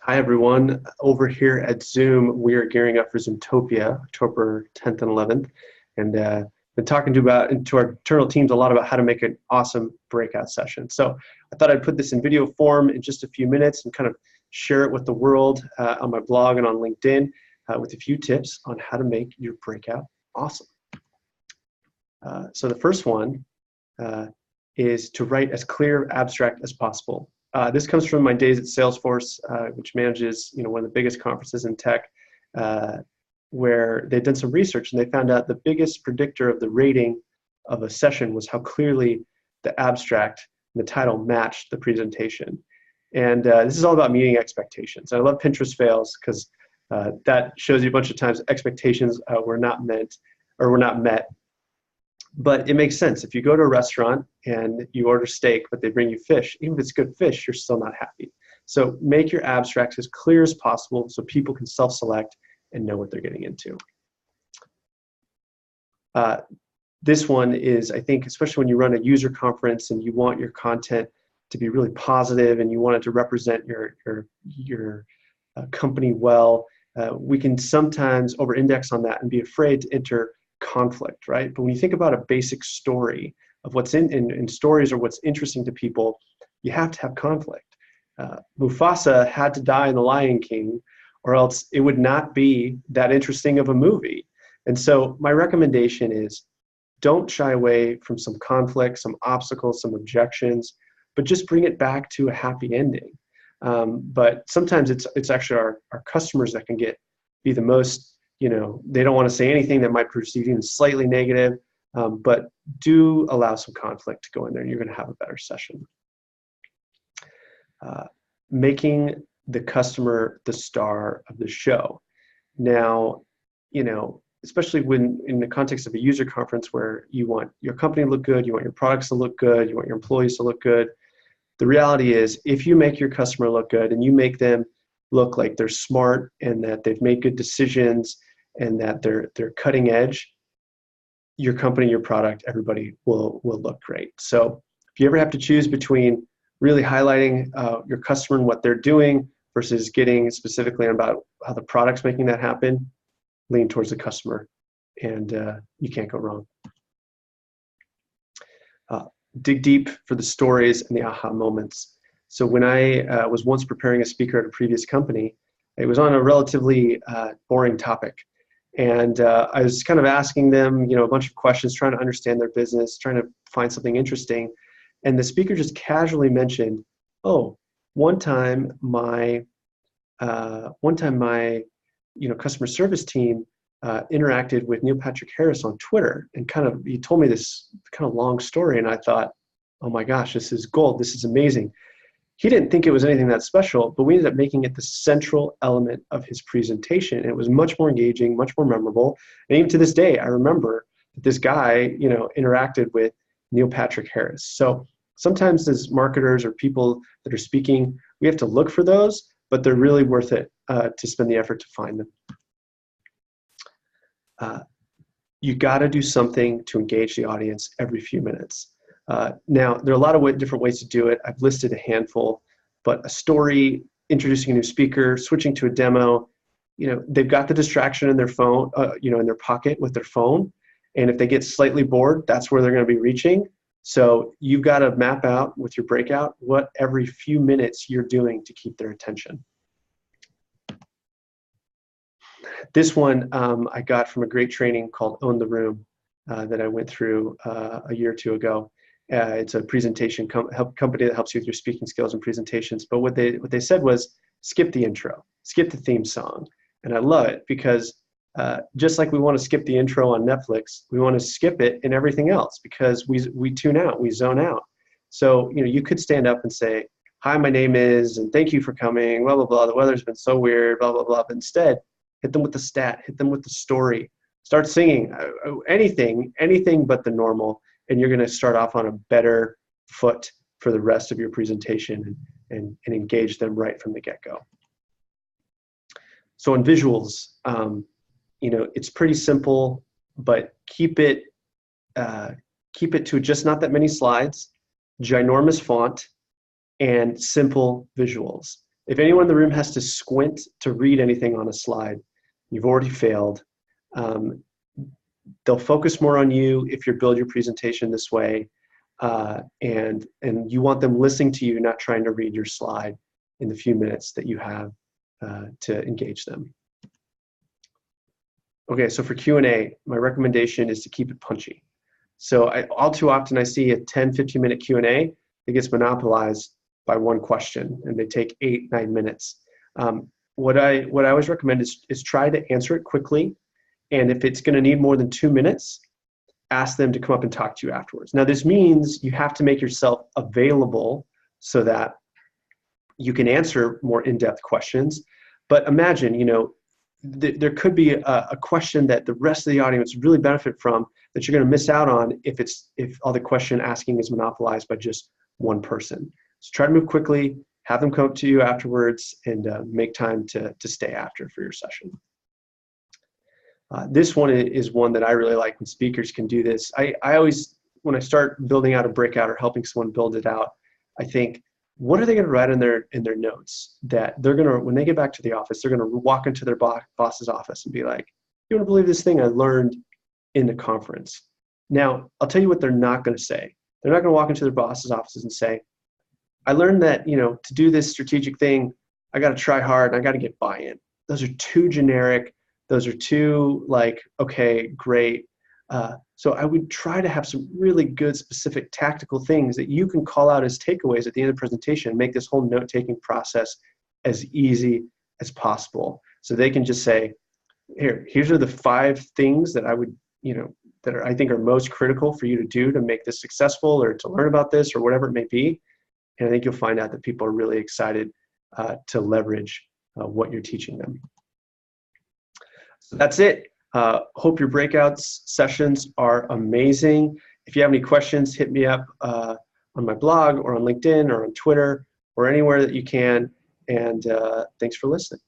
Hi, everyone. Over here at Zoom, we are gearing up for Zoomtopia, October 10th and 11th, and been talking to our internal teams a lot about how to make an awesome breakout session. So I thought I'd put this in video form in just a few minutes and kind of share it with the world on my blog and on LinkedIn with a few tips on how to make your breakout awesome. So the first one is to write as clear abstract as possible. This comes from my days at Salesforce, which manages one of the biggest conferences in tech, where they'd done some research and they found out the biggest predictor of the rating of a session was how clearly the abstract and the title matched the presentation. And this is all about meeting expectations. And I love Pinterest fails because that shows you a bunch of times expectations were not met. But it makes sense. If you go to a restaurant and you order steak, but they bring you fish, even if it's good fish, you're still not happy. So make your abstracts as clear as possible so people can self-select and know what they're getting into. This one is, I think, especially when you run a user conference and you want your content to be really positive and you want it to represent your company well, we can sometimes over-index on that and be afraid to enter conflict, right? But when you think about a basic story of what's in stories or what's interesting to people, you have to have conflict. Mufasa had to die in The Lion King, or else it would not be that interesting of a movie. And so my recommendation is don't shy away from some conflict, some obstacles, some objections, but just bring it back to a happy ending. But sometimes it's actually our customers that can be the most, they don't want to say anything that might perceive even slightly negative, but do allow some conflict to go in there and you're going to have a better session. Making the customer the star of the show. Now, especially when in the context of a user conference where you want your company to look good, you want your products to look good, you want your employees to look good. The reality is if you make your customer look good and you make them look like they're smart and that they've made good decisions and that they're cutting edge, your company, your product, everybody will look great. So if you ever have to choose between really highlighting your customer and what they're doing versus getting specifically about how the product's making that happen, lean towards the customer and you can't go wrong. Dig deep for the stories and the aha moments. So when I was once preparing a speaker at a previous company, it was on a relatively boring topic. And I was kind of asking them, a bunch of questions, trying to understand their business, trying to find something interesting. And the speaker just casually mentioned, oh, one time my customer service team interacted with Neil Patrick Harris on Twitter, and he told me this kind of long story, and I thought, oh my gosh, this is gold, this is amazing. He didn't think it was anything that special, but we ended up making it the central element of his presentation. And it was much more engaging, much more memorable. And even to this day, I remember that this guy, interacted with Neil Patrick Harris. So sometimes as marketers or people that are speaking, we have to look for those, but they're really worth it to spend the effort to find them. You got to do something to engage the audience every few minutes. Now, there are a lot of different ways to do it. I've listed a handful, but a story, introducing a new speaker, switching to a demo, they've got the distraction in their phone, in their pocket with their phone. And if they get slightly bored, that's where they're going to be reaching. So you've got to map out with your breakout what every few minutes you're doing to keep their attention. This one I got from a great training called Own the Room that I went through a year or two ago. It's a presentation company that helps you with your speaking skills and presentations. But what they said was skip the intro, skip the theme song. And I love it because just like we want to skip the intro on Netflix, we want to skip it in everything else because we tune out, we zone out. So you could stand up and say, hi, my name is, and thank you for coming, blah, blah, blah. The weather's been so weird, blah, blah, blah. But instead, hit them with the stat, hit them with the story. Start singing, anything but the normal, and you're going to start off on a better foot for the rest of your presentation and engage them right from the get-go. So on visuals, it's pretty simple, but keep it to just not that many slides, ginormous font, and simple visuals. If anyone in the room has to squint to read anything on a slide, you've already failed. They'll focus more on you if you build your presentation this way, and you want them listening to you, not trying to read your slide in the few minutes that you have to engage them. Okay, so for Q&A, my recommendation is to keep it punchy. So all too often I see a 10, 15-minute Q&A that gets monopolized by one question, and they take 8, 9 minutes. What I always recommend is try to answer it quickly, and if it's going to need more than 2 minutes, ask them to come up and talk to you afterwards. Now, this means you have to make yourself available so that you can answer more in-depth questions. But imagine, there could be a question that the rest of the audience really benefit from that you're going to miss out on if all the question asking is monopolized by just one person. So try to move quickly, have them come up to you afterwards, and make time to stay after for your session. This one is one that I really like when speakers can do this. I always, when I start building out a breakout or helping someone build it out, I think, what are they going to write in their notes that they're going to, when they get back to the office, they're going to walk into their boss's office and be like, you want to believe this thing I learned in the conference? Now, I'll tell you what they're not going to say. They're not going to walk into their boss's offices and say, I learned that, to do this strategic thing, I got to try hard and I got to get buy-in. Those are too generic. Those are too okay, great. So I would try to have some really good specific tactical things that you can call out as takeaways at the end of the presentation and make this whole note-taking process as easy as possible. So they can just say, here's are the 5 things that I would, I think are most critical for you to do to make this successful or to learn about this or whatever it may be. And I think you'll find out that people are really excited to leverage what you're teaching them. So that's it. Hope your breakouts sessions are amazing. If you have any questions, hit me up on my blog or on LinkedIn or on Twitter or anywhere that you can. And thanks for listening.